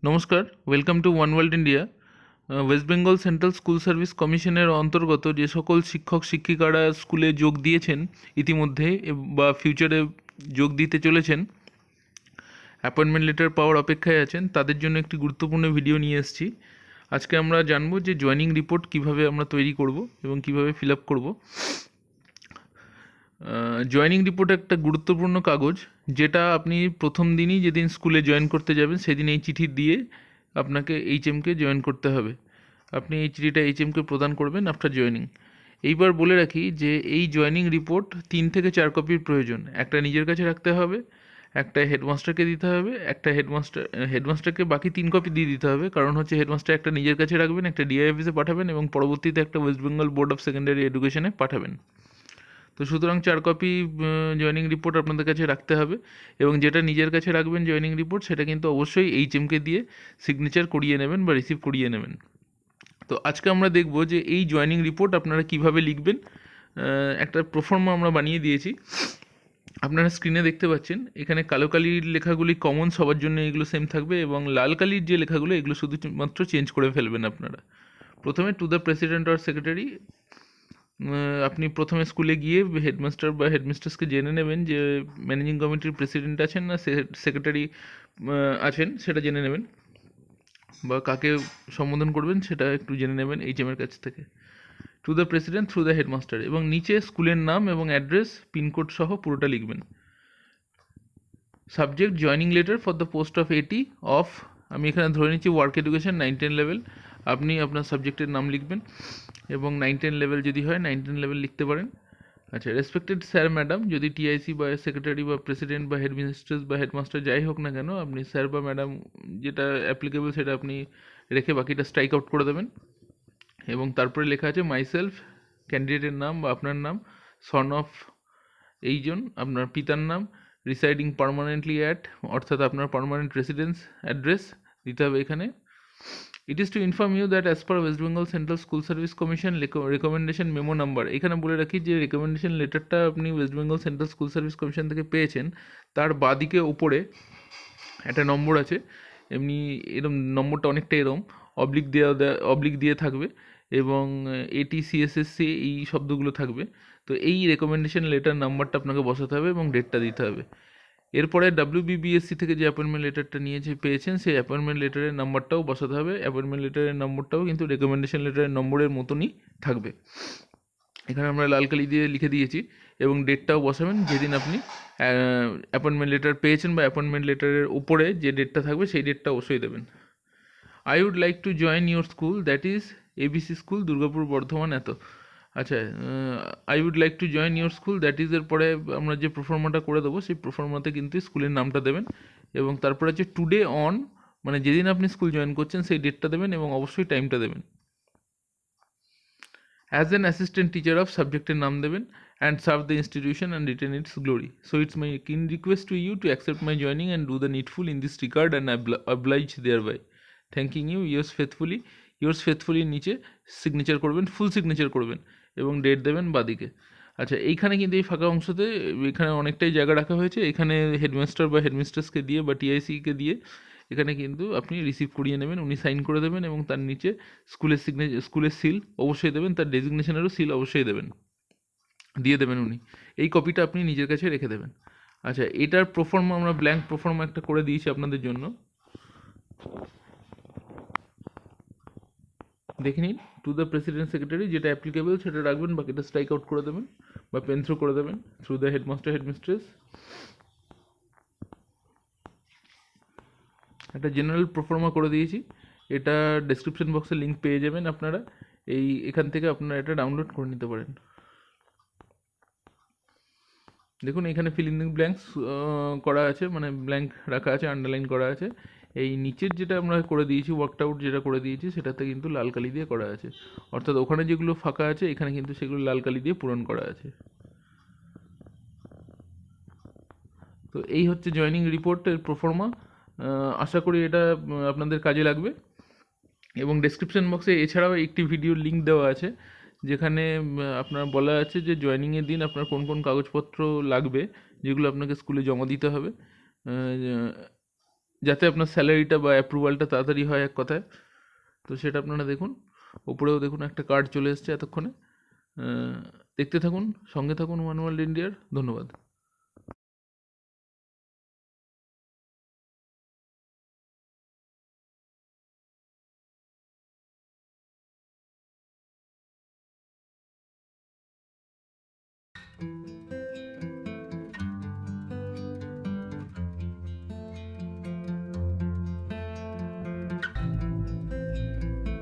নমস্কার, welcome to one world India. West Bengal central school service কমিশনের অন্তর্গত যে সকল শিক্ষক শিক্ষিকারা স্কুলে যোগ দিয়েছেন ইতিমধ্যে বা ফিউচারে যোগ দিতে চলেছেন, অ্যাপয়েন্টমেন্ট লেটার পাওয়ার অপেক্ষায় আছেন, তাদের জন্য একটি গুরুত্বপূর্ণ ভিডিও নিয়ে এসেছি। আজকে আমরা জানবো যে জয়েনিং রিপোর্ট কিভাবে আমরা তৈরি করব এবং কিভাবে ফিল আপ করবো। জয়েনিং রিপোর্ট একটা গুরুত্বপূর্ণ কাগজ, যেটা আপনি প্রথম দিনই যেদিন স্কুলে জয়েন করতে যাবেন সেদিন এই চিঠি দিয়ে আপনাকে এইচএমকে জয়েন করতে হবে। আপনি এই চিঠিটা এইচএমকে প্রদান করবেন আফটার জয়েনিং। এইবার বলে রাখি যে এই জয়েনিং রিপোর্ট 3 থেকে 4 কপির প্রয়োজন। একটা নিজের কাছে রাখতে হবে, একটা হেডমাস্টারকে দিতে হবে, একটা হেডমাস্টারকে বাকি 3 কপি দিয়ে দিতে হবে। কারণ হচ্ছে হেডমাস্টার একটা নিজের কাছে রাখবেন, একটা ডিআই অফিসে পাঠাবেন এবং পরবর্তীতে একটা West Bengal board of secondary এডুকেশনে পাঠাবেন। তো সুতরাং 4 কপি জয়েনিং রিপোর্ট আপনাদের কাছে রাখতে হবে এবং যেটা নিজের কাছে রাখবেন জয়েনিং রিপোর্ট, সেটা কিন্তু অবশ্যই এইচএমকে দিয়ে সিগনেচার করিয়ে নেবেন বা রিসিভ করিয়ে নেবেন। তো আজকে আমরা দেখব যে এই জয়েনিং রিপোর্ট আপনারা কিভাবে লিখবেন। একটা প্রোফর্মা আমরা বানিয়ে দিয়েছি, আপনারা স্ক্রিনে দেখতে পাচ্ছেন। এখানে কালো কালির লেখাগুলি কমন, সবার জন্য এগুলো সেম থাকবে, এবং লাল কালির যে লেখাগুলো এগুলো শুধুমাত্র চেঞ্জ করে ফেলবেন আপনারা। প্রথমে to the president or secretary, আপনি প্রথমে স্কুলে গিয়ে হেডমাস্টার বা হেডমিস্ট্রেসকে জেনে নেবেন যে ম্যানেজিং কমিটির প্রেসিডেন্ট আছেন না সেক্রেটারি আছেন, সেটা জেনে নেবেন, বা কাকে সম্বোধন করবেন সেটা একটু জেনে নেবেন এইচএমের কাছ থেকে। To the president through the headmaster, এবং নিচে স্কুলের নাম এবং অ্যাড্রেস, পিনকোড সহ পুরোটা লিখবেন। Subject joining letter for the post of এটি অফ, আমি এখানে ধরে নিচ্ছি ওয়ার্ক এডুকেশন 9-10 লেভেল। আপনি আপনার সাবজেক্টের নাম লিখবেন এবং 9-10 লেভেল যদি হয় 9-10 লেভেল লিখতে পারেন। আচ্ছা, রেসপেক্টেড স্যার ম্যাডাম, যদি টিআইসি বা সেক্রেটারি বা প্রেসিডেন্ট বা হেডমিস্ট্রেস বা হেডমাস্টার যাই হোক না কেন, আপনি স্যার বা ম্যাডাম যেটা অ্যাপ্লিকেবল সেটা আপনি রেখে বাকিটা স্ট্রাইক আউট করে দেবেন। এবং তারপরে লেখা আছে মাইসেলফ, ক্যান্ডিডেটের নাম বা আপনার নাম, সন অফ এইজন, আপনার পিতার নাম, রিসাইডিং পার্মানেন্টলি অ্যাট, অর্থাৎ আপনার পার্মানেন্ট রেসিডেন্স অ্যাড্রেস দিতে হবে এখানে। It is to inform you that as per West Bengal central school service commission recommendation memo number, এখানে বলে রাখি যে রেকমেন্ডেশন লেটারটা আপনি West Bengal central school service commission থেকে পেয়েছেন, তার বাদিকে ওপরে একটা নম্বর আছে। এমনি এরম নম্বরটা অনেকটা এরম অবলিক দিয়ে থাকবে, এবং এটি সিএসএসসি এই শব্দগুলো থাকবে। তো এই রেকমেন্ডেশন লেটার নাম্বারটা আপনাকে বসাতে হবে এবং ডেটটা দিতে হবে। এরপরে WBBSC থেকে যে অ্যাপয়েন্টমেন্ট লেটারটা পেয়েছেন, সেই অ্যাপয়েন্টমেন্ট লেটারের নাম্বারটাও বসাতে হবে। অ্যাপয়েন্টমেন্ট লেটারের নম্বরটাও কিন্তু রেকমেন্ডেশন লেটারের নম্বরের মতনই থাকবে। এখানে আমরা লাল কালি দিয়ে লিখে দিয়েছি, এবং ডেটটাও বসাবেন যেদিন আপনি অ্যাপয়েন্টমেন্ট লেটার পেয়েছেন, বা অ্যাপয়েন্টমেন্ট লেটারের উপরে যে ডেটটা থাকবে সেই ডেটটা অবশ্যই দেবেন। I would like to join your school, that is ABC school, Durgapur, Bardhaman, এত। আচ্ছা, I would like to join your school, that is এর পরে আমরা যে প্রোফর্মাটা করে দেবো সেই প্রোফর্মাতে কিন্তু স্কুলের নামটা দেবেন, এবং তারপরে আছে টুডে অন, মানে যেদিন আপনি স্কুল জয়েন করছেন সেই ডেটটা দেবেন এবং অবশ্যই টাইমটা দেবেন। As an assistant teacher of, সাবজেক্টের নাম দেবেন, and serve the institution and retain its glory. So it's my kind request to you to accept my joining and do the needful in this regard and oblige thereby. Thanking you, yours faithfully. Yours ফেথফুলির নিচে signature করবেন, full signature করবেন এবং date দেবেন বাদিকে। আচ্ছা, এইখানে কিন্তু এই ফাঁকা অংশতে এখানে অনেকটাই জায়গা রাখা হয়েছে, এখানে হেডমাস্টার বা হেডমিস্ট্রেসকে দিয়ে বা টিআইসিকে দিয়ে এখানে কিন্তু আপনি রিসিভ করিয়ে নেবেন, উনি সাইন করে দেবেন, এবং তার নিচে স্কুলের সিল অবশ্যই দেবেন, তার ডেজিগনেশনেরও সিল অবশ্যই দিয়ে দেবেন উনি। এই কপিটা আপনি নিজের কাছে রেখে দেবেন। আচ্ছা, এটার প্রোফর্মা আমরা ব্ল্যাঙ্ক প্রোফর্মা একটা করে দিয়েছি আপনাদের জন্য, দেখে নিন। টু দ্য প্রেসিডেন্ট সেক্রেটারি, যেটা অ্যাপ্লিকেবল সেটা রাখবেন, বাকিটা স্ট্রাইক আউট করে দেবেন বা পেন থ্রু করে দেবেন। থ্রু দ্য হেডমাস্টার হেডমিস্ট্রেস, একটা জেনারেল প্রোফর্মা করে দিয়েছি, এটা ডেসক্রিপশন বক্সে লিঙ্ক পেয়ে যাবেন আপনারা, এখান থেকে আপনারা এটা ডাউনলোড করে নিতে পারেন। দেখুন এখানে ফিল ইন ব্ল্যাঙ্কস করা আছে, মানে ব্ল্যাঙ্ক রাখা আছে, আন্ডারলাইন করা আছে। এই নিচের যেটা আমরা করে দিয়েছি, ওয়ার্কড আউট যেটা করে দিয়েছি, সেটাতে কিন্তু লাল কালি দিয়ে করা আছে, অর্থাৎ ওখানে যেগুলো ফাঁকা আছে এখানে কিন্তু সেগুলো লাল কালি দিয়ে পূরণ করা আছে। তো এই হচ্ছে জয়েনিং রিপোর্টের প্রোফর্মা। আশা করি এটা আপনাদের কাজে লাগবে। এবং ডেসক্রিপশন বক্সে এছাড়াও একটি ভিডিওর লিঙ্ক দেওয়া আছে, যেখানে আপনার বলা আছে যে জয়েনিংয়ের দিন আপনার কোন কোন কাগজপত্র লাগবে, যেগুলো আপনাকে স্কুলে জমা দিতে হবে, যাতে আপনার স্যালারিটা বা অ্যাপ্রুভালটা তাড়াতাড়ি হয় এক কথায়। তো সেটা আপনারা দেখুন, ওপরেও দেখুন একটা কার্ড চলে এসছে এতক্ষণে। দেখতে থাকুন, সঙ্গে থাকুন ওয়ান ওয়ার্ল্ড ইন্ডিয়ার। ধন্যবাদ।